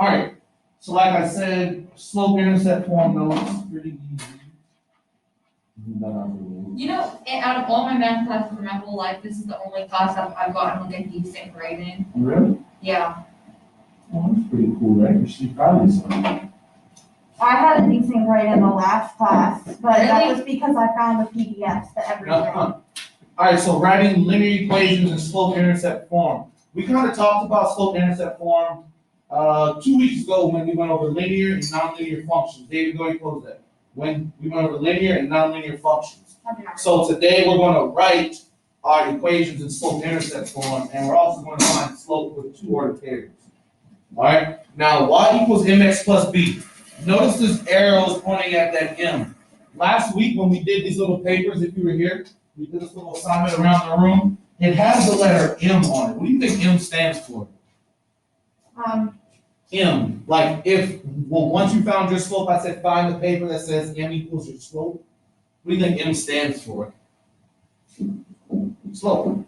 All right, so like I said, slope intercept form notes, pretty easy. You know, out of all my math classes in my whole life, this is the only class I've gotten like a decent grade in. Really? Yeah. Oh, that's pretty cool, right? You should probably something. I had a decent grade in the last class, but that Really? was because I found the PDFs to everything. All right, so writing linear equations in slope intercept form. We kind of talked about slope intercept form 2 weeks ago when we went over linear and nonlinear functions. David, go ahead and close that. When we went over linear and nonlinear functions. So today we're going to write our equations in slope intercept form, and we're also going to find slope with two ordered pairs. All right, now y equals mx plus b. Notice this arrow is pointing at that m. Last week when we did these little papers, if you were here, we did this little assignment around the room. It has the letter M on it. What do you think M stands for? M. Like once you found your slope, I said find the paper that says M equals your slope. What do you think M stands for? Slope.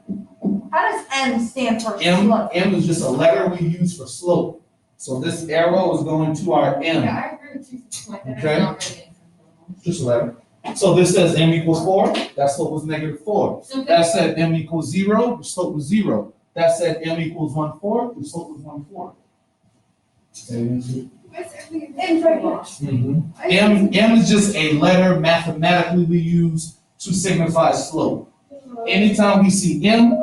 How does M stand for M, slope? M is just a letter we use for slope. So this arrow is going to our M. Yeah, I agree with you. Like, that is Okay. not really interesting. Just a letter. So this says M equals 4. That slope was -4. So That said M equals 0. The slope was 0. That said M equals 1/4. The slope was 1/4. M is just a letter mathematically we use to signify slope. Anytime we see M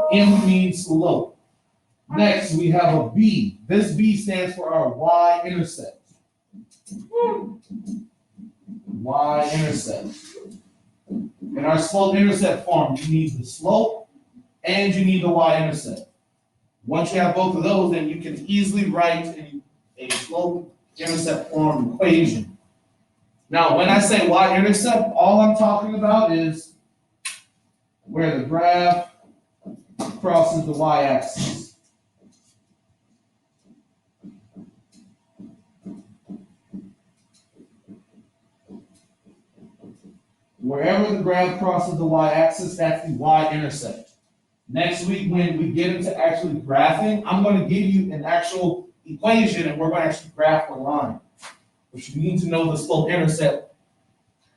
means slope. Next, we have a B. This B stands for our y-intercept. Y-intercept. In our slope-intercept form, you need the slope and you need the y-intercept. Once you have both of those, then you can easily write a slope-intercept form equation. Now, when I say y-intercept, all I'm talking about is where the graph crosses the y-axis. Wherever the graph crosses the y-axis, that's the y-intercept. Next week, when we get into actually graphing, I'm going to give you an actual equation, and we're going to actually graph the line. But you need to know the slope-intercept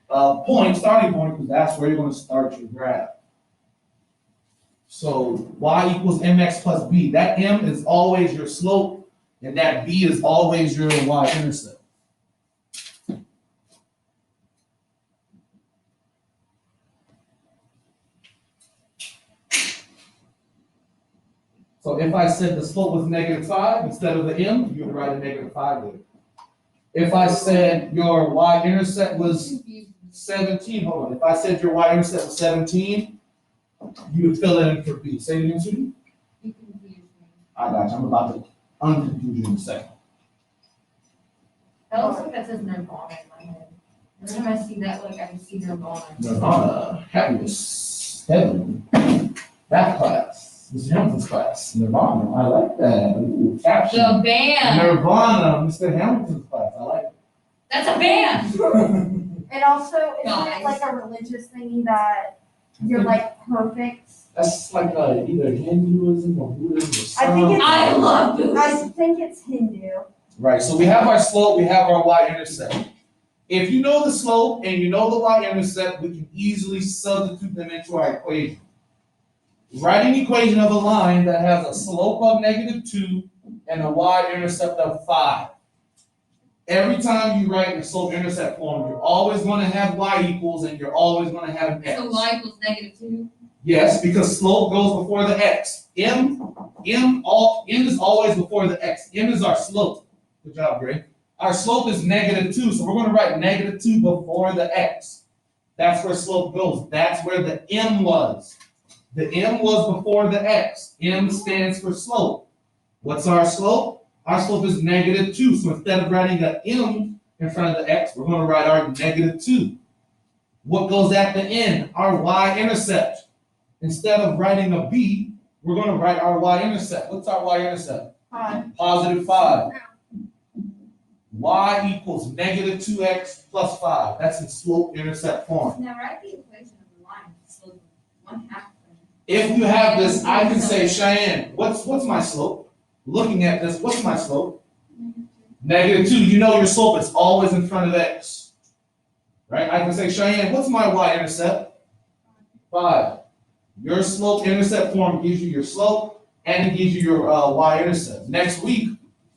starting point, because that's where you're going to start your graph. So y equals mx plus b. That m is always your slope, and that b is always your y-intercept. So if I said the slope was -5 instead of the m, you would write a -5 there. If I said your y-intercept was 17, hold on. If I said your y-intercept was 17, you would fill it in for b. Say it again to me. You confuse me. I got you. I'm about to unconfuse you in a second. That looks like that says Nirvana in my head. Every time I see that, like I see Nirvana. Nirvana, happiness, heaven, that class. Mr. Hamilton's class. Nirvana, I like that. Ooh, caption. The band. Nirvana, Mr. Hamilton's class. I like That's a band. it. And also, isn't Guys. it like a religious thingy that you're like perfect? That's like either Hinduism or Buddhism or I think something. it's- I love I this. think it's Hindu. Right, so we have our slope, we have our y-intercept. If you know the slope and you know the y-intercept, we can easily substitute them into our equation. Write an equation of a line that has a slope of -2 and a y-intercept of 5. Every time you write the slope-intercept form, you're always going to have y equals and you're always going to have an x. So y equals -2. Yes, because slope goes before the x. M is always before the x. M is our slope. Good job, Greg. Our slope is -2, so we're going to write -2 before the x. That's where slope goes. That's where the m was. The m was before the x. M stands for slope. What's our slope? Our slope is -2. So instead of writing an m in front of the x, we're going to write our -2. What goes at the end? Our y-intercept. Instead of writing a b, we're going to write our y-intercept. What's our y-intercept? +5. Y equals -2x plus 5. That's in slope-intercept form. Now write the equation of the line. So 1/2. If you have this, I can say, Cheyenne, what's my slope? Looking at this, what's my slope? Negative 2, you know your slope is always in front of x. Right? I can say, Cheyenne, what's my y-intercept? 5. Your slope-intercept form gives you your slope and it gives you your y-intercept. Next week,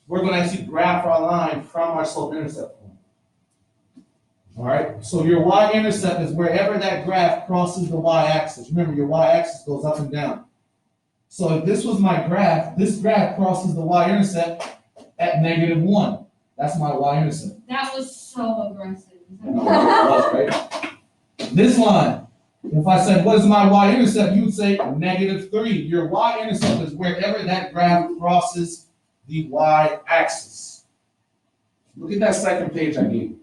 we're going to actually graph our line from our slope-intercept form. All right? So your y-intercept is wherever that graph crosses the y-axis. Remember, your y-axis goes up and down. So if this was my graph, this graph crosses the y-intercept at -1. That's my y-intercept. That was so aggressive. Right? This line, if I said, what is my y-intercept? You would say -3. Your y-intercept is wherever that graph crosses the y-axis. Look at that second page I gave you.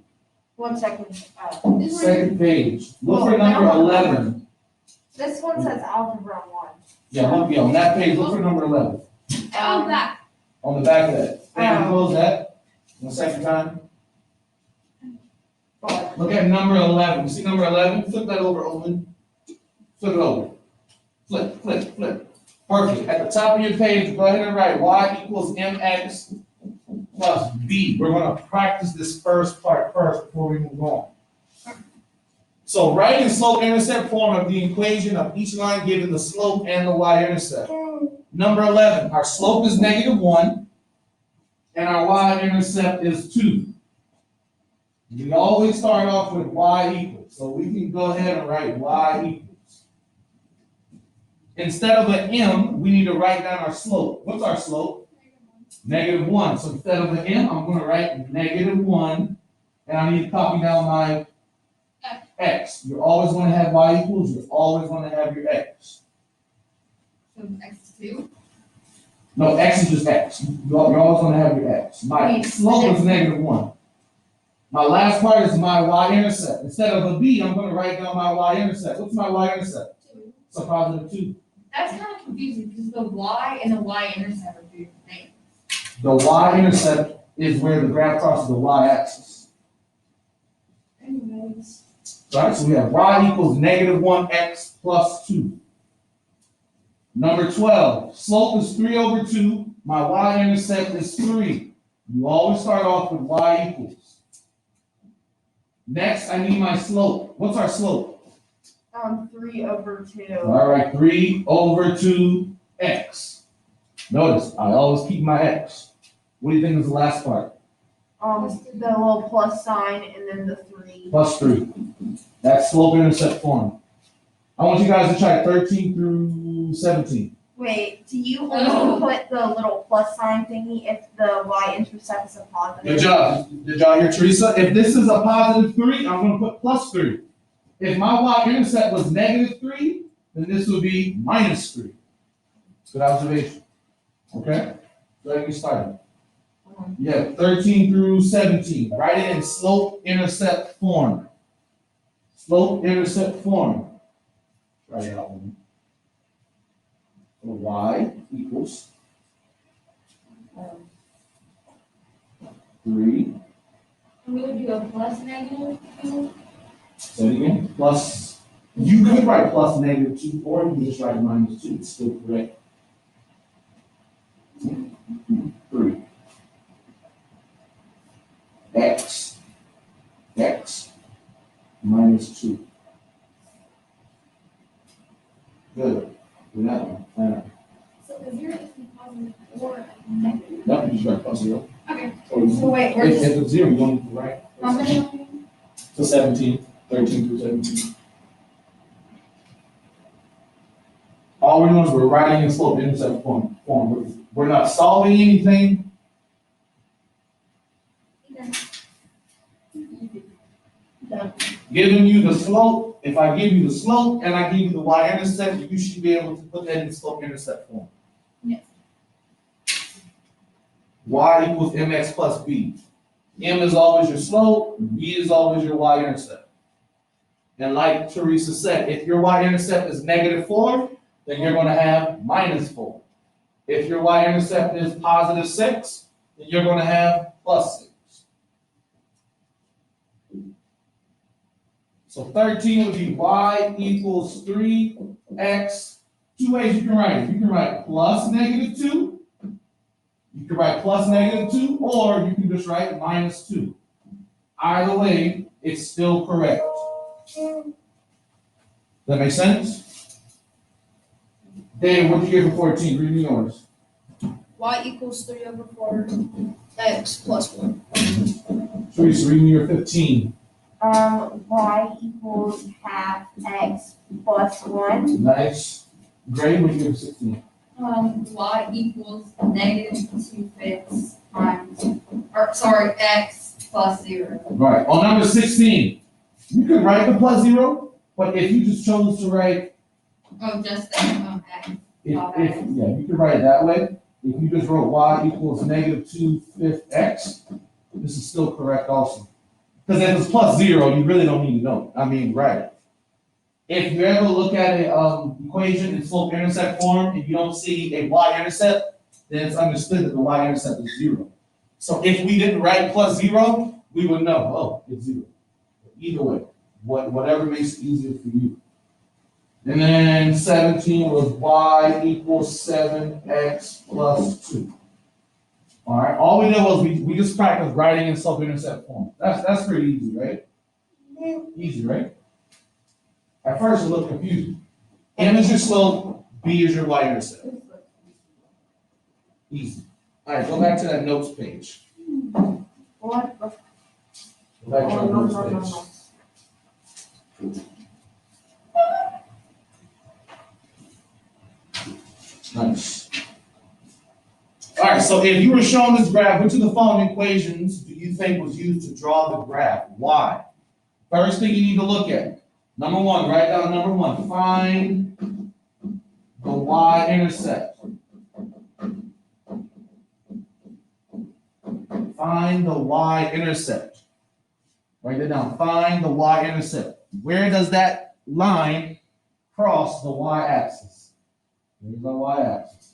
1 second. Second page. Look for number 11. This one says algebra 1. Yeah, on that page, look for number 11. That. On the back of that. And close that. One second time. Look at number 11. See number 11? Flip that over, Owen. Flip it over. Flip. Perfect. At the top of your page, go ahead and write y equals mx plus b. We're going to practice this first part first before we move on. So write in slope-intercept form of the equation of each line given the slope and the y-intercept. Number 11, our slope is -1 and our y-intercept is 2. We always start off with y equals, so we can go ahead and write y equals. Instead of an m, we need to write down our slope. What's our slope? -1. So instead of an m, I'm going to write -1, and I need to copy down my x. You're always going to have y equals, you're always going to have your x. So x is 2. No, x is just x. You're always going to have your x. My Wait, slope is -1. My last part is my y-intercept. Instead of a b, I'm going to write down my y-intercept. What's my y-intercept? 2. It's a +2. That's kind of confusing because the y and the y-intercept are two different things. The y-intercept is where the graph crosses the y-axis. Anyways. Right? So we have y equals -1x plus 2. Number 12, slope is 3/2. My y-intercept is 3. You always start off with y equals. Next, I need my slope. What's our slope? 3/2. All right, 3/2x. Notice, I always keep my x. What do you think is the last part? The little plus sign and then the 3. Plus 3. That's slope-intercept form. I want you guys to try 13 through 17. Wait, do you only put the little plus sign thingy if the y-intercept is a positive? Good job. Did y'all hear Teresa? If this is a +3, I'm going to put +3. If my y-intercept was -3, then this would be -3. Good observation. Okay? So get started. You have 13 through 17. Write it in slope-intercept form. Slope-intercept form. Try it out one. So y equals 3. And we would do a plus -2. Say it again. Plus, you could write plus -2, or you can just write -2. It's still correct. 3. X -2. Good. Do that one. So the 0 is positive or negative. No, you just write +0. Okay. Or you- So wait, we're If just. it's 0, you don't need to write. How many? So 17, 13 through 17. All we're doing is we're writing in slope-intercept form. We're not solving anything. Giving you the slope, if I give you the slope and I give you the y-intercept, you should be able to put that in slope-intercept form. Yes. Y equals mx plus b. M is always your slope, b is always your y-intercept. And like Teresa said, if your y-intercept is -4, then you're going to have -4. If your y-intercept is +6, then you're going to have +6. So 13 would be y equals 3x. Two ways you can write it. You can write plus -2, You can write plus -2, or you can just write -2. Either way, it's still correct. That make sense? Dave, what you give for 14? Read me yours. Y equals 3/4 x plus 1. Teresa, read me your 15. Y equals half x plus 1. Nice. Gray, what you give for 16? Y equals -2/5 times, or sorry, x plus 0. Right. On number 16, you could write the plus 0, but if you just chose to write, Oh, just the x. yeah, you could write it that way. If you just wrote y equals -2/5 x, this is still correct also. Because if it's plus 0, you really don't need to know. I mean, right. If you ever look at an equation in slope-intercept form and you don't see a y-intercept, then it's understood that the y-intercept is 0. So if we didn't write plus 0, we would know, oh, it's 0. Either way, whatever makes it easier for you. And then 17 was y equals 7x plus 2. All right, all we did was we just practiced writing in slope-intercept form. That's pretty easy, right? Easy, right? At first it looked confusing. M is your slope, B is your y-intercept. Easy. All right, go back to that notes page. What? Go back to our notes page. Nice. All right, so if you were shown this graph, which of the following equations do you think was used to draw the graph? Why? First thing you need to look at. Number 1, write down number 1. Find the y-intercept. Find the y-intercept. Write that down. Find the y-intercept. Where does that line cross the y-axis? Here's the y-axis.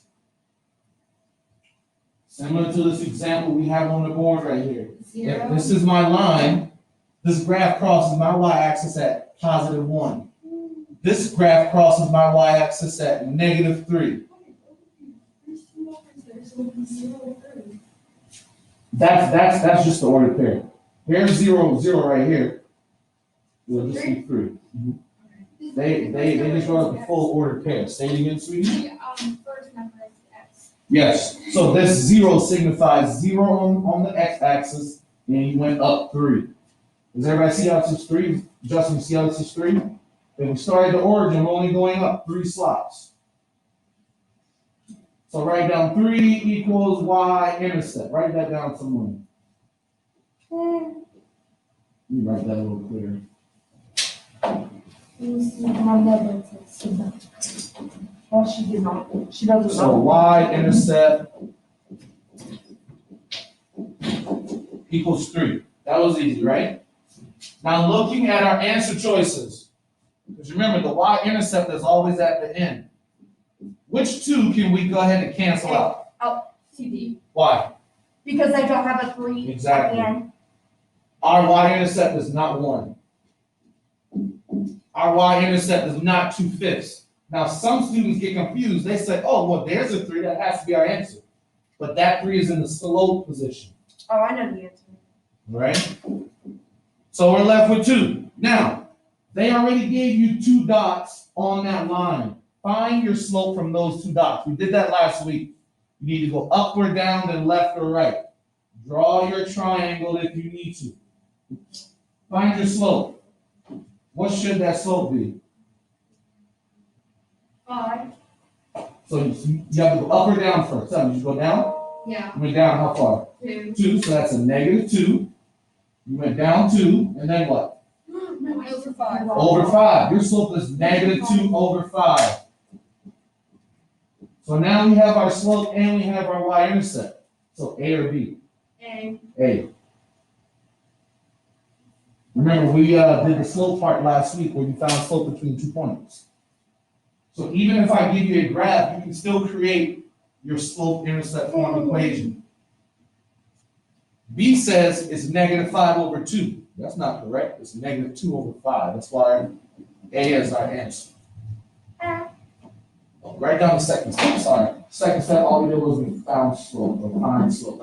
Similar to this example we have on the board right here. If this is my line, this graph crosses my y-axis at +1. This graph crosses my y-axis at -3. That's just the ordered pair. Here's 0, 0 right here. We'll just see 3. They just wrote the full ordered pair. Say it again, sweetie. First number is x. Yes. So this 0 signifies 0 on the x-axis, and you went up 3. Does everybody see how this is 3? Justin, you see how this is 3? If we started the origin, we're only going up 3 slots. So write down 3 equals y-intercept. Write that down somewhere. Let me write that a little clearer. Well, she did not. She doesn't So know. y-intercept equals 3. That was easy, right? Now looking at our answer choices, because remember the y-intercept is always at the end. Which 2 can we go ahead and cancel out? CD. Why? Because I don't have a 3 Exactly. at the end. Our y-intercept is not 1. Our y-intercept is not 2/5. Now some students get confused. They say, oh, well, there's a 3, that has to be our answer. But that 3 is in the slope position. Oh, I know the answer. Right? So we're left with 2. Now, they already gave you 2 dots on that line. Find your slope from those 2 dots. We did that last week. You need to go up or down, then left or right. Draw your triangle if you need to. Find your slope. What should that slope be? 5. So you have to go up or down first. Tell me, you go down? Yeah. You went down how far? 2. 2, so that's a -2. You went down 2, and then what? Over 5. Over 5. Your slope is -2 over 5. So now we have our slope and we have our y-intercept. So A or B? A. Remember, we did the slope part last week where you found slope between 2 points. So even if I give you a graph, you can still create your slope-intercept form equation. B says it's -5 over 2. That's not correct. It's -2 over 5. That's why A is our answer. write down the second step, sorry. Second step, all we did was we found slope, or find slope.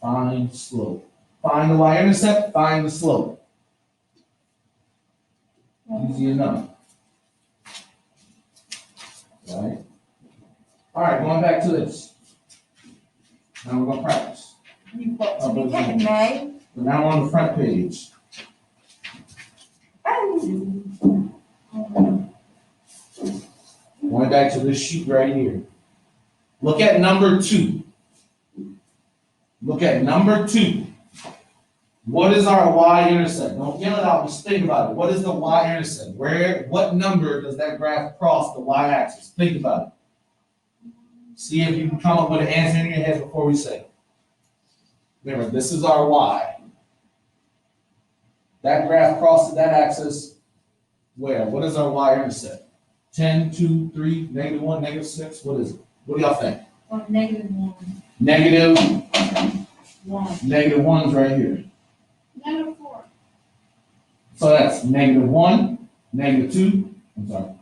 Find slope. Find the y-intercept, find the slope. Easy enough. Right? All right, going back to this. Now we're gonna practice. You put to be getting May. But now we're on the front page. Going back to this sheet right here. Look at number 2. Look at number 2. What is our y-intercept? Don't yell it out, just think about it. What is the y-intercept? What number does that graph cross the y-axis? Think about it. See if you can come up with an answer in your head before we say it. Remember, this is our y. That graph crosses that axis where? What is our y-intercept? 10, 2, 3, -1, -6, what is it? What do y'all think? -1. Negative, One. -1's right here. -4. So that's -1, -2, I'm sorry.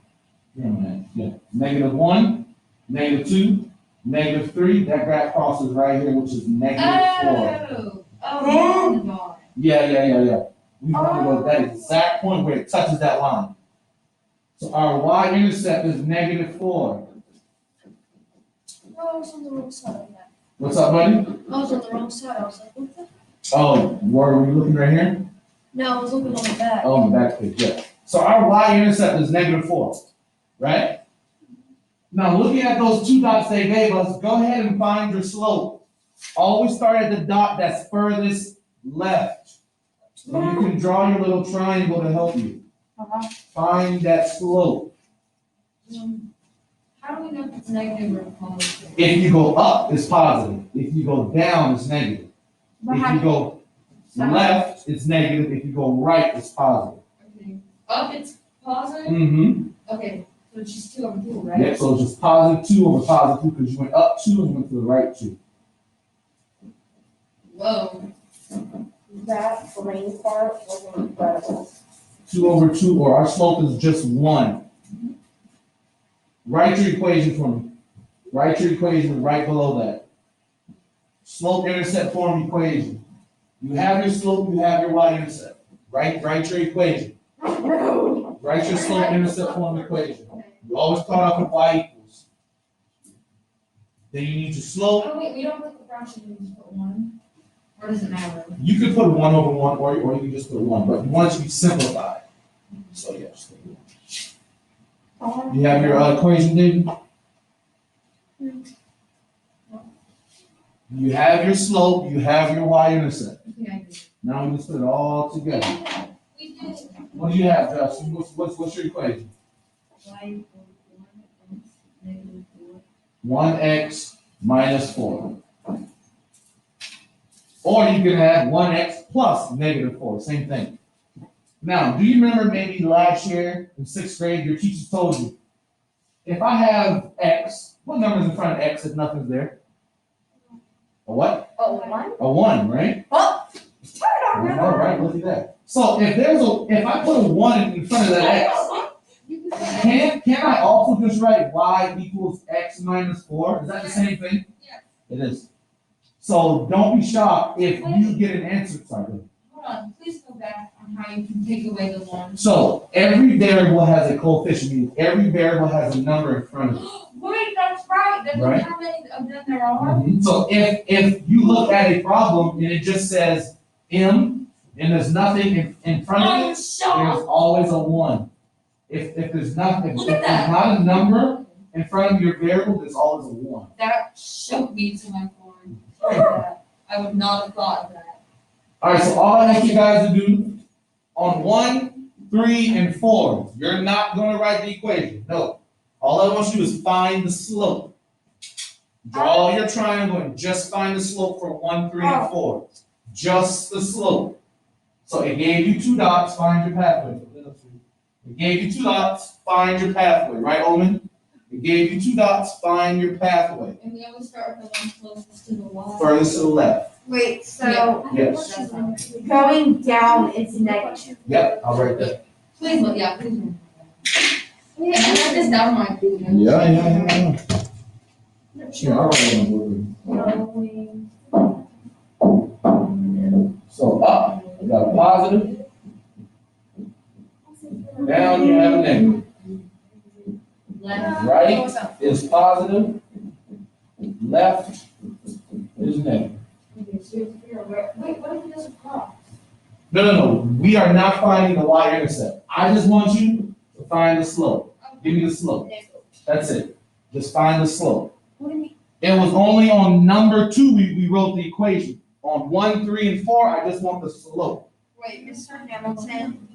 Where am I at? Yeah, -1, -2, -3, that graph crosses right here, which is -4. Oh, Yeah. We want to go to that exact point where it touches that line. So our y-intercept is -4. No, I was on the wrong side of that. What's up, buddy? I was on the wrong side. I was like, what the? Oh, where were you looking right here? No, I was looking on the back. Oh, the back page, yeah. So our y-intercept is -4, right? Now, looking at those 2 dots they gave us, go ahead and find your slope. Always start at the dot that's furthest left. So you can draw your little triangle to help you. Find that slope. How do we know if it's negative or positive? If you go up, it's positive. If you go down, it's negative. But If how you do go left, it's negative. If you go right, it's positive. okay. Up it's positive? Mm-hmm. Okay, so it's just 2 over 2, right? Yeah, so it's just +2 over +2 because you went up 2 and went to the right 2. Whoa. That green part was incredible. 2 over 2, or our slope is just 1. Write your equation for me. Write your equation right below that. Slope-intercept form equation. You have your slope, you have your y-intercept. Write your equation. Write your slope-intercept form equation. You always start off with y equals. Then you need your slope. Oh, wait, we don't put the fraction, we just put 1? Or does it matter? You could put 1 over 1, or you can just put 1, but you want it to be simplified. So yeah, just put 1. You have your equation, David? You have your slope, you have your y-intercept. Okay, I do. Now we just put it all together. We did. What do you have, Justin? What's your equation? Y equals 1x -4. 1x minus 4. Or you can have 1x plus -4, same thing. Now, do you remember maybe last year in 6th grade, your teacher told you, if I have x, what number's in front of x if nothing's there? A what? Oh, 1? A 1, right? Oh, I don't All right, look at that. So if I put a 1 in front of that x, can I also just write y equals x minus 4? Is that the same thing? Yes. It is. So don't be shocked if you get an answer. Sorry. go ahead. Hold on, please go back on how you can take away the 1. So every variable has a coefficient, meaning every variable has a number in front of it. Wait, that's right, that's Right. how many of them there are? So if you look at a problem and it just says m and there's nothing in front of I'm it, there's shocked. always a 1. If there's nothing, if Look there's at that. not a number in front of your variable, there's always a 1. That shook me to my core. I would not have thought of that. All right, so all I want you guys to do on 1, 3, and 4, you're not going to write the equation. No. All I want you to do is find the slope. Draw your triangle and just find the slope for 1, 3, and 4. Just the slope. So it gave you 2 dots, find your pathway. It gave you 2 dots, find your pathway, right, Omen? It gave you 2 dots, find your pathway. And we always start with the one closest to the wall. Furthest to the left. Wait, so Yes. That's not right. going down is negative. Yep, I'll write that. Please look, yeah, please. Look. Yeah, I write this down on my computer. Yeah. Sure, I'll write it on board. So up, you got a positive. Down, you have a negative. Left. Right is positive. Left is negative. Wait, what if it doesn't cross? No. We are not finding the y-intercept. I just want you to find the slope. Give me the slope. That's it. Just find the slope. What do you mean? It was only on number 2 we wrote the equation. On 1, 3, and 4, I just want the slope. Wait, Mr. Hamilton.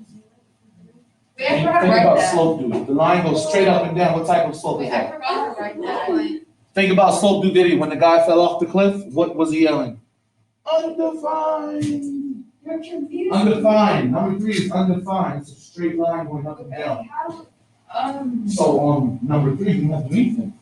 Wait, I Think forgot to write about that. slope, dude. The line goes straight up and down. What type of slope is Wait, I that? forgot to write that. Think about slope, dude. Video. When the guy fell off the cliff, what was he yelling? Undefined. You're confused. Undefined. Number 3 is undefined. It's a straight line going up and down. So on number 3, you don't have to do anything.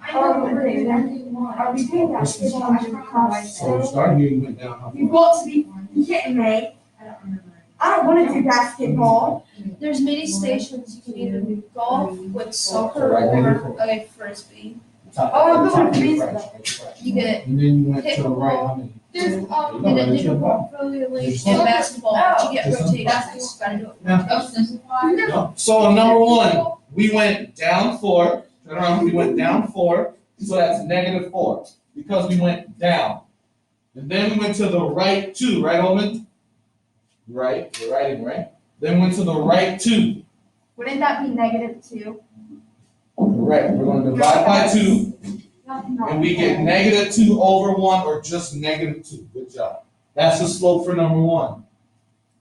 I know, but we're doing one. Are we doing that? This is- I forgot. So we started here and went down. How You've far? got to be kidding me. I don't remember. I don't want to do basketball. There's many stations, you can either do golf with soccer Right, or a frisbee. Top- Oh, I'm top doing fraction. You get, And then you went to the right. How many? there's, No, and right, then it's your ball. portfolio league and basketball, but you get Just rotated. That's Gotta do it. Yeah. Oh, simplify. No. So on number 1, we went down 4. Turn around. We went down 4. So that's negative 4 because we went down. And then we went to the right 2, right, Omen? Right. We're writing right. Then went to the right 2. Wouldn't that be -2? Correct. We're going to divide by 2, and we get -2 over 1, or just -2. Good job. That's the slope for number 1.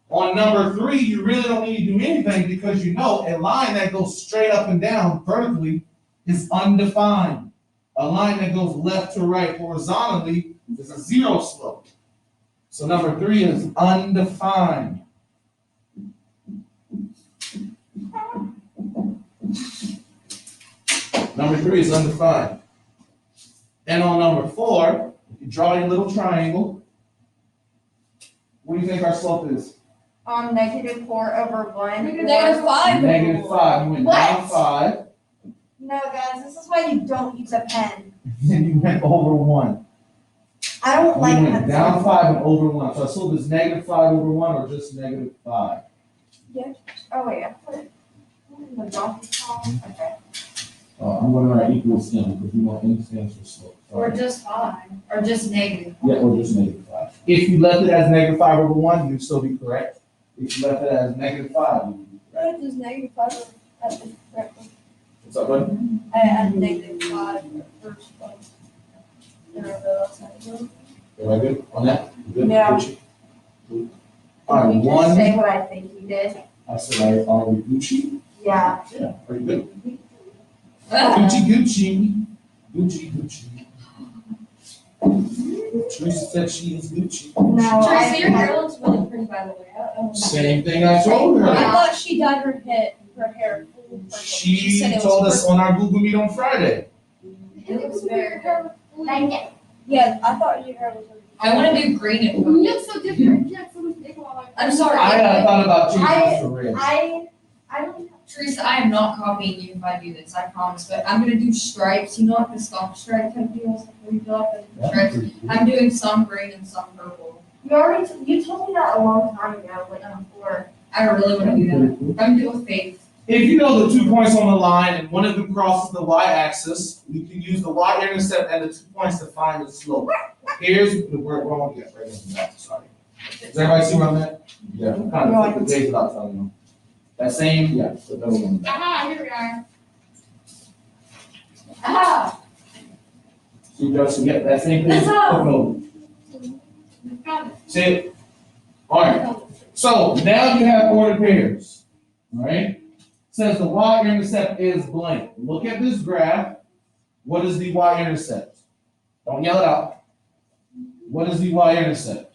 On number 3, you really don't need to do anything because you know a line that goes straight up and down vertically is undefined. A line that goes left to right horizontally is a 0 slope. So number 3 is undefined. Number 3 is undefined. And on number 4, you draw your little triangle. What do you think our slope is? -4 over 1. -5. -5. You went down 5, No, guys, this is why you don't use a pen. and you went over 1. I don't We like went pencils. down 5 and over 1. So our slope is -5 over 1, or just -5. Oh, wait, I put it in the donkey column. Okay. I'm going to write equals m because we want m stands for slope. Or just 5, or just negative. Yeah, or just -5. If you left it as -5 over 1, you'd still be correct. If you left it as -5, you would be correct. What if there's -5 at the correct one? What's up, buddy? I add -5 at first one. And I realized how to do it. Everybody good on that? You good? Yeah. Gucci? Good. All right, You just 1, say what I think you did. I said, are we Gucci? Yeah. Yeah, are you good? Gucci. Teresa said she is Gucci. No, Teresa, your I, hair looks really pretty, by the way. I don't know. Same thing I told I her. thought she dyed her hair full purple. She said it told was us on our Google Meet on Friday. It looks very good. like it. Yeah, I thought your hair was. I want to do green and You purple. look so different. Yeah, so much. I'm sorry. I thought about changing for red. I don't. Teresa, I am not copying you if I do this, I promise, but I'm gonna do stripes, you know, like the stop stripe kind of deals, like where you go up and stripes. I'm doing some green and some purple. You told me that a long time ago, like before. I really wanna do that. I'm gonna do it with faith. If you know the 2 points on the line and one of them crosses the y-axis, we can use the y-intercept and the 2 points to find the slope. Here's the word wrong. Yeah, right in the back, sorry. Does everybody see where I'm at? Yeah, I'm kind of flip the page without telling them. That same, yeah, so that one. Aha, here we are. Aha. So you guys get that same page, flip over. Got it. See it? All right. So now you have ordered pairs, all right? Says the y-intercept is blank. Look at this graph. What is the y-intercept? Don't yell it out. What is the y-intercept?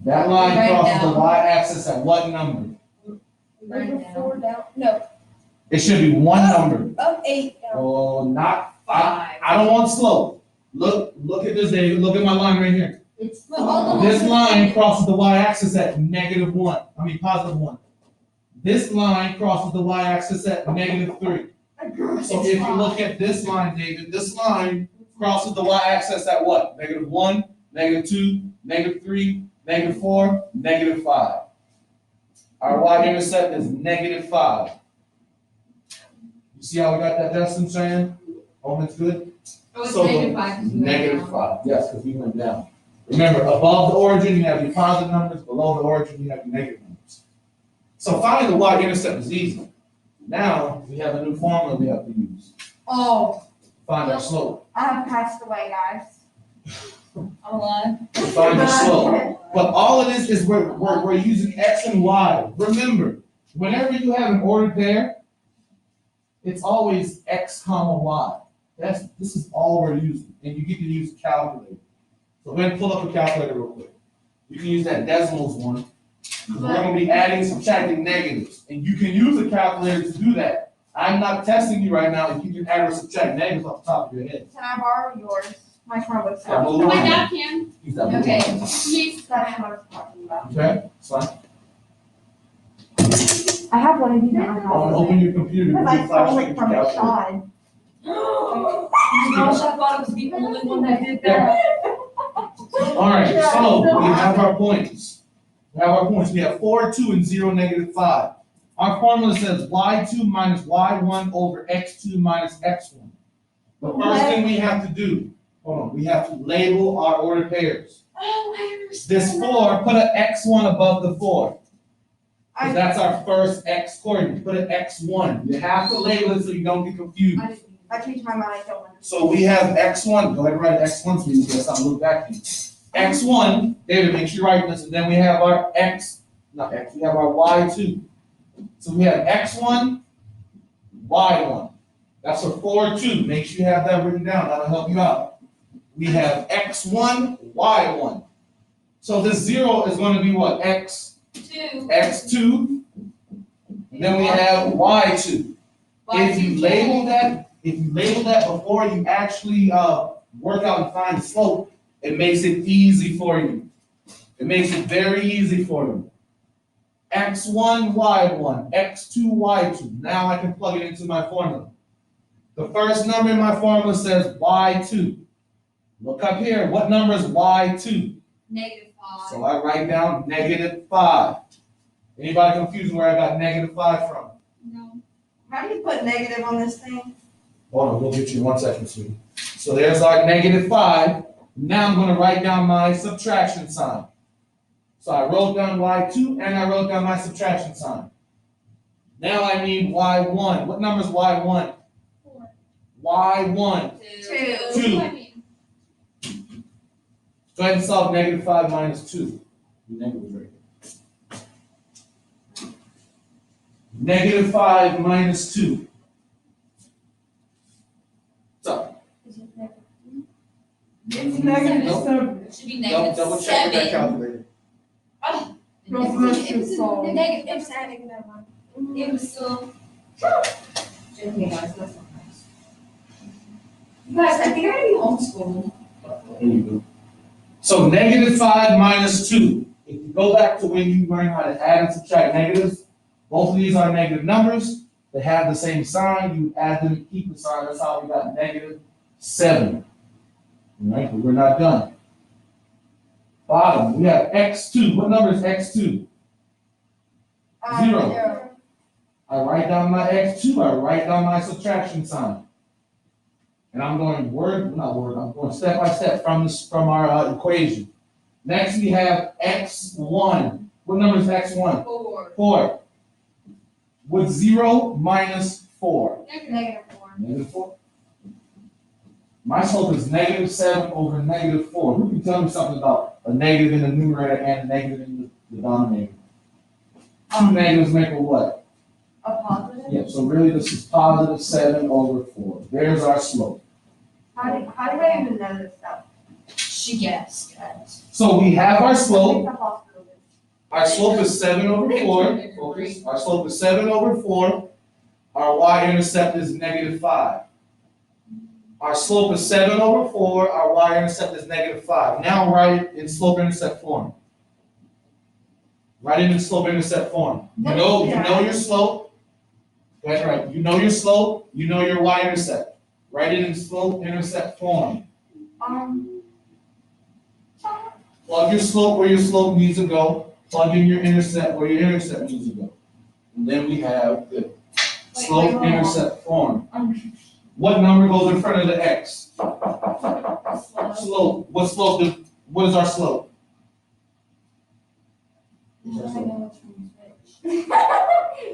That line Right crosses the down. y-axis at what number? Right Number now. 4 down. No, It should be one number. up 8 down. Oh, not five. 5. I don't want slope. Look at this, David. Look at my line right here. It's But all the This ones- line crosses the y-axis at -1. I mean, +1. This line crosses the y-axis at -3. So if you look at this line, David, this line crosses the y-axis at what? -1, -2, -3, -4, -5. Our y-intercept is -5. You see how we got that, Justin, saying? Oh, that's good? Oh, it's So, -5 because we went down. -5, yes, because we went down. Remember, above the origin, you have your positive numbers, below the origin, you have your negative numbers. So finding the y-intercept is easy. Now, we have a new formula we have to use. Oh, Find our slope. I have passed away, guys. I'm alive. Find the slope. But all it is we're using x and y. Remember, whenever you have an ordered pair, it's always x comma y. This is all we're using, and you get to use a calculator. So go ahead and pull up a calculator real quick. You can use that decimals one. We're going to be adding, subtracting negatives, and you can use a calculator to do that. I'm not testing you right now if you can add or subtract negatives off the top of your head. Can I borrow yours? My Chromebook's Yeah, out. well, My dad can. Use that Okay. blue one. He's. That's what I was talking about. Okay, it's fine. I have one of these in my house. Open your computer. Because I stole it from calculator. Sean. Gosh, I thought it was the only one that did that. All right, so we have our points. We have our points. We have 4, 2, and 0, -5. Our formula says y2 minus y1 over x2 minus x1. The first thing we have to do, hold on, we have to label our ordered pairs. Oh, I understand. This 4, put an x1 above the 4. I- Because that's our first x coordinate. Put an x1. You have to label it so you don't get confused. I changed my mind, I don't understand. So we have x1, go ahead and write x1 so you can get something to look back to. x1, David, make sure you write this, and then we have our we have our y2. So we have x1, y1. That's a 4, 2. Make sure you have that written down, that'll help you out. We have x1, y1. So this 0 is going to be what? x2, and then we have y2. If you label that before you actually work out and find the slope, it makes it easy for you. It makes it very easy for you. x1, y1, x2, y2. Now I can plug it into my formula. The first number in my formula says y2. Look up here. What number is y2? -5. So I write down -5. Anybody confused where I got -5 from? No. How do you put negative on this thing? Hold on, we'll get you in 1 second, sweetie. So there's our -5. Now I'm gonna write down my subtraction sign. So I wrote down y2 and I wrote down my subtraction sign. Now I need y1. What number is y1? 4. y1. 2. Two. I mean, Go ahead and solve -5 minus 2. The negative right here. -5 minus 2. So, is it negative? It's Nope. 7. It should be -7. double check with that calculator. No, It first was it's a solved. negative. It was a negative one. It was still. Okay, guys, that's not nice. You guys, I think I'm gonna be homeschooled. There you go. So -5 minus 2. If you go back to when you learn how to add and subtract negatives, both of these are negative numbers. They have the same sign. You add them and keep the sign. That's how we got -7. All right, but we're not done. Bottom, we have x2. What number is x2? 0. I write down my x2. I write down my subtraction sign. And I'm going I'm going step by step from our equation. Next we have x1. What number is x1? 4. 4. With 0 minus 4. -4. -4. My slope is -7 over -4. Who can tell me something about a negative in the numerator and a negative in the denominator? Two negatives make a what? A positive? Yeah, so really this is +7 over 4. There's our slope. How do I even know this stuff? She guessed, guys. So we have our I slope. think the hospital did. Our slope is 7 over 4. Focus. Our slope is 7 over 4. Our y-intercept is -5. Our slope is 7 over 4. Our y-intercept is -5. Now write it in slope-intercept form. Write it in slope-intercept form. You know your slope. That's right. You know your slope. You know your y-intercept. Write it in slope-intercept form. Plug your slope where your slope needs to go. Plug in your intercept where your intercept needs to go. And then we have the slope-intercept form. What number goes in front of the x? Slope. What slope? What is our slope?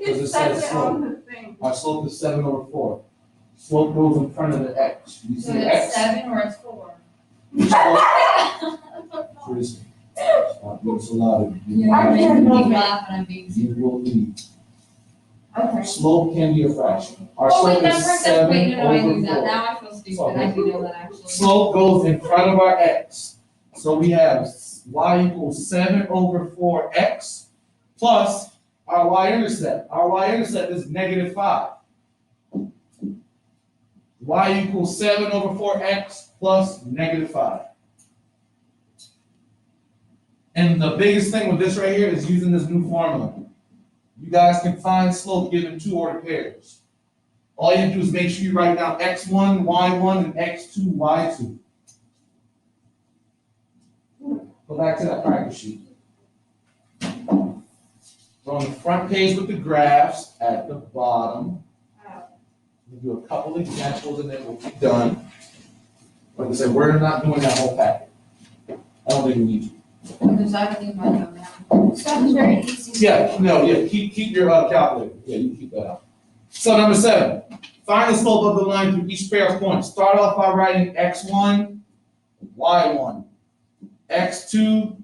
It says it on the thing. Our slope is 7/4. Slope goes in front of the x. You So see it's x? 7 or it's 4? Chris, it's a lot of. You're making me laugh and I'm being You serious. will leave. Okay. Slope can be a fraction. Our Oh, wait, slope that is person, 7 wait, no, I knew over that. 4. Now I feel stupid. I do know that actually. Slope goes in front of our x. So we have y equals 7/4x plus our y-intercept. Our y-intercept is -5. Y equals 7/4x plus -5. And the biggest thing with this right here is using this new formula. You guys can find slope given two ordered pairs. All you have to do is make sure you write down x1, y1, and x2, y2. Go back to that practice sheet. We're on the front page with the graphs at the bottom. We'll do a couple examples and then we'll be done. Like I said, we're not doing that whole packet. I don't think we need to. Because I don't need my note now. Sounds very easy. Yeah, no, yeah, keep your calculator. Yeah, you can keep that out. So number 7, find the slope of the line through each pair of points. Start off by writing x1, y1, x2,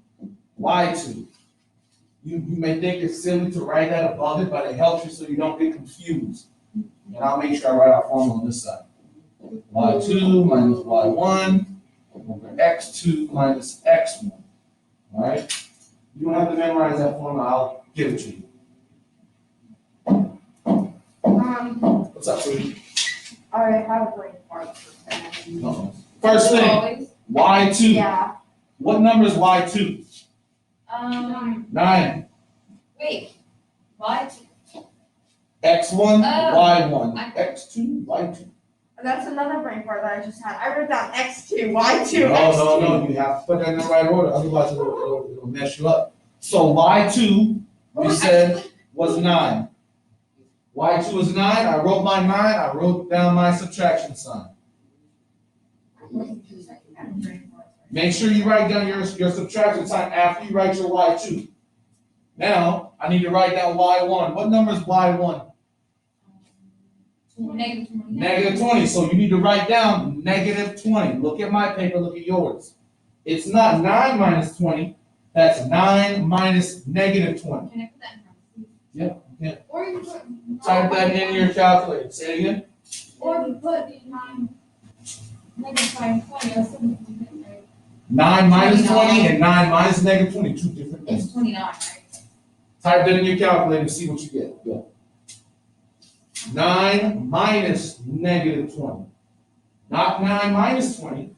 y2. You may think it's silly to write that above it, but it helps you so you don't get confused. And I'll make sure I write our formula on this side. y2 minus y1 over x2 minus x1. All right? You don't have to memorize that formula. I'll give it to you. What's up, sweetie? I have a brain fart for that. Uh-oh. First thing, Always. y2. Yeah. What number is y2? 9. Wait. Why? x1, Oh. y1, x2, y2. That's another brain fart that I just had. I wrote down x2, y2, No, x2. no, you have to put that in the right order, otherwise it'll mess you up. So y2, we said, was 9. y2 is 9, I wrote my 9, I wrote down my subtraction sign. Make sure you write down your subtraction sign after you write your y2. Now, I need to write down y1. What number is y1? -20. -20, so you need to write down -20. Look at my paper, look at yours. It's not 9 minus 20, that's 9 minus -20. Can I put that in parentheses? Yeah, yeah. Or you put. Type that in your calculator, say it again. Or you put -9, -520, or something, right? 9 minus 20 29. and 9 minus -20, two different things. It's 29, right? Type that in your calculator and see what you get. Go. 9 minus -20. Not 9 minus 20.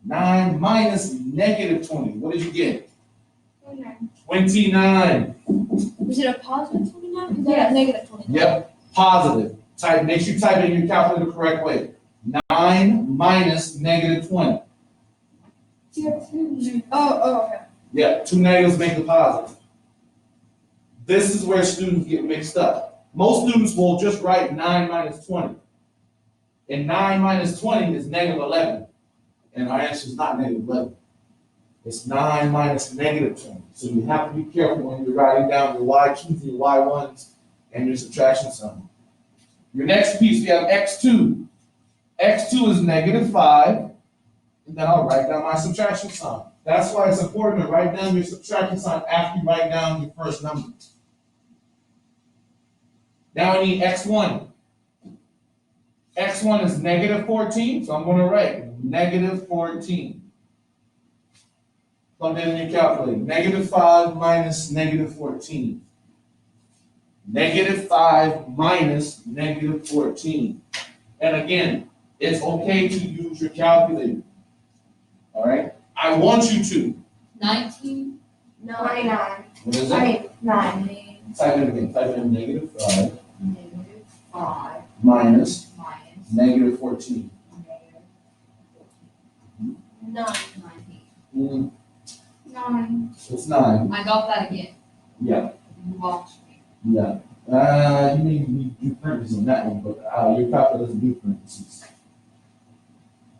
9 minus -20. What did you get? 29. Is it a positive 29? Is Yes. that a negative 29? Yep, positive. Make sure you type it in your calculator the correct way. 9 minus -20. Oh, okay. Yeah, two negatives make a positive. This is where students get mixed up. Most students will just write 9 minus 20. And 9 minus 20 is -11. And our answer is not -11. It's 9 minus -20. So you have to be careful when you're writing down your y2s, your y1s, and your subtraction sign. Your next piece, we have x2. x2 is -5. And then I'll write down my subtraction sign. That's why it's important to write down your subtraction sign after you write down your first number. Now I need x1. x1 is -14, so I'm going to write -14. Plug that in your calculator. -5 minus -14. -5 minus -14. And again, it's okay to use your calculator. All right? I want you to. 19 29. What is I it? mean, 9. Type it again. Type in negative 5 -5 minus minus negative 14. -19. Mm, 9. it's 9. I got that again. Yeah, You watched me. yeah. You mean we do parentheses on that one, but your calculator doesn't do parentheses.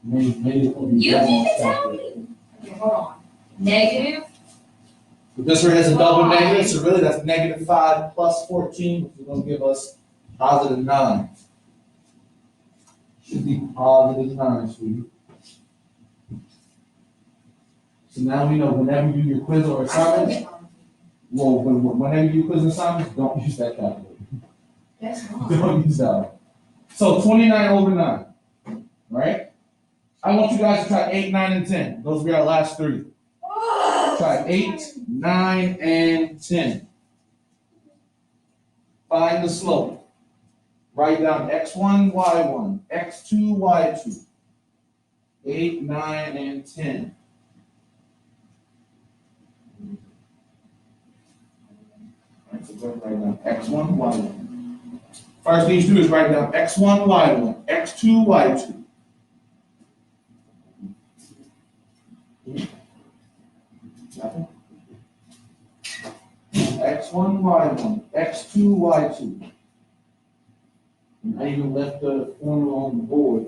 Maybe it will be You that need one to tell calculator. me. Okay, hold on. Negative, But this one has a double 5. negative, so really that's negative 5 plus 14, which is gonna give us positive 9. Should be positive 9, sweetie. So now we know whenever you do your quiz or I still assignments, get on. well, whenever you do quiz and assignments, don't use that calculator. Guess not. Don't use that one. So 29 over 9, right? I want you guys to try 8, 9, and 10. Those will be our last three. Try 8, 9, and 10. Find the slope. Write down x1, y1, x2, y2. 8, 9, and 10. All right, so go ahead and write down x1, y1. First thing you do is write down x1, y1, x2, y2. X1, y1, x2, y2. And I even left the formula on the board.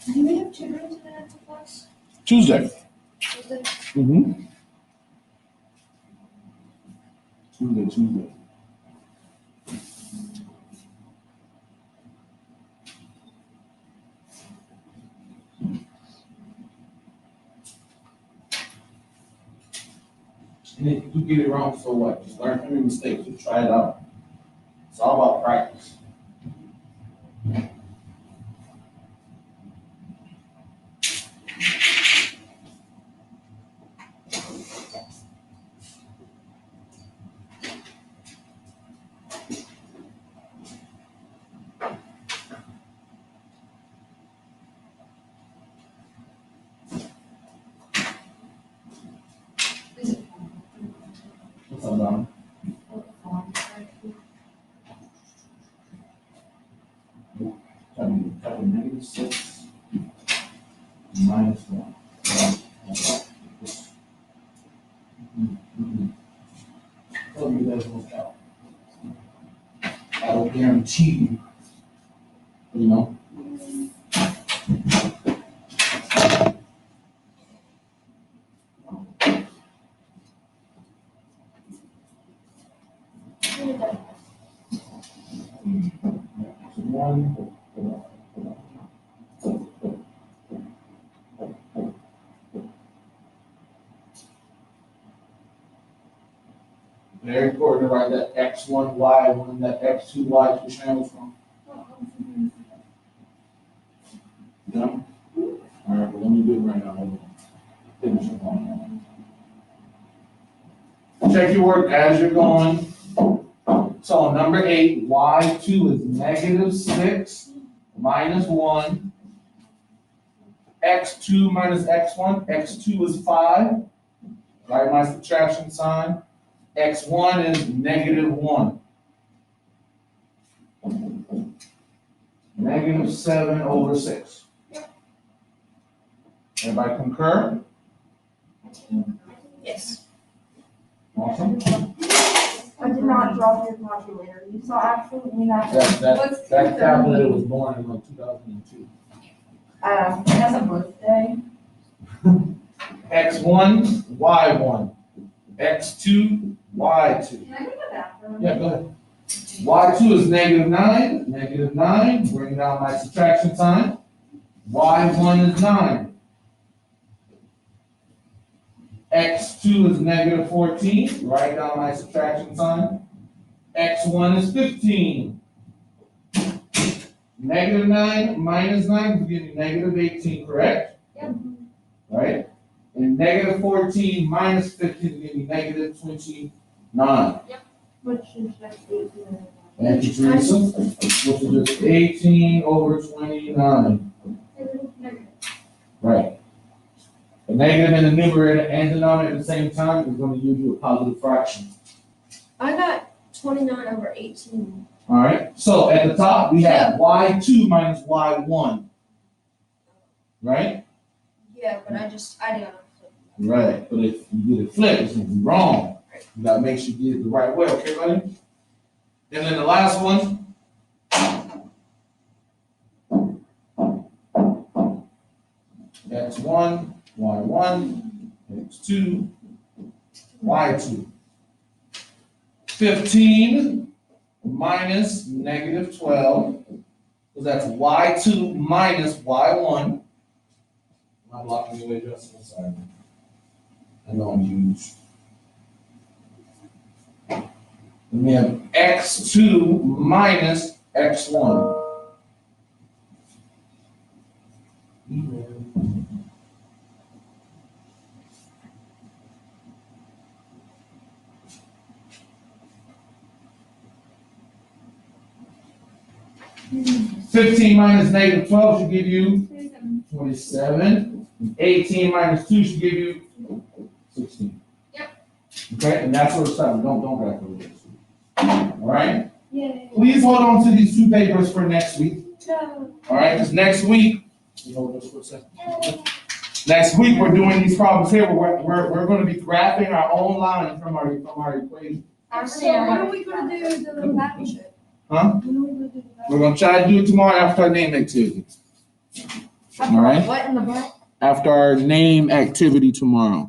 Do we have tutoring today after class? Tuesday. Tuesday? Mm-hmm. Tuesday. And if you get it wrong, so what? Just learn from your mistakes. Just try it out. It's all about practice. Is it What's up, Donna? fun? Type in negative 6 minus 1. Tell me that work out. I will guarantee you know. One. Very important to write that x1, y1, that x2, y2 channels from. No? All right, well, let me do it right now. Hold on. Finish it on. Check your work as you're going. So number 8, y2 is negative 6 minus 1. X2 minus x1, x2 is 5. Write my subtraction sign. X1 is negative 1. Negative 7 over 6. Everybody concur? Yes. Awesome. I did not drop your calculator. You saw absolutely nothing. That calculator was born in like 2002. It has a birthday. X1, Y1. X2, Y2. Can I go to the bathroom? Yeah, go ahead. Y2 is negative 9. Negative 9. Bring down my subtraction sign. Y1 is 9. X2 is negative 14. Write down my subtraction sign. X1 is 15. Negative 9 minus 9 will give you negative 18, correct? Yep. Right? And negative 14 minus 15 will give you negative 29. Which is like 18. Thank you, Teresa. Which is just 18 over 29. Right. A negative in the numerator and denominator at the same time is going to give you a positive fraction. I got 29 over 18. All right. So at the top we have y2 minus y1. Right? Yeah, but I didn't. Right. But if you get it flipped, it's going to be wrong. You got to make sure you get it the right way. Okay, buddy? And then the last one. X1, Y1, X2, Y2. 15 minus negative 12, because that's Y2 minus Y1. I'm blocking the way, Justin. Sorry. I know I'm huge. And we have X2 minus X1. 15 minus negative 12 should give you 27. 18 minus 2 should give you 16. Yep. Okay, and that's where it's starting. Don't grab over this. All right? Yay. Please hold on to these 2 papers for next week. No. All right, because next week, next week we're doing these problems here. We're going to be graphing our own line from our equation. So when are we gonna do the battleship? Huh? When are we gonna do the battleship? We're going to try to do it tomorrow after our name activity. All right? What in the back? After our name activity tomorrow.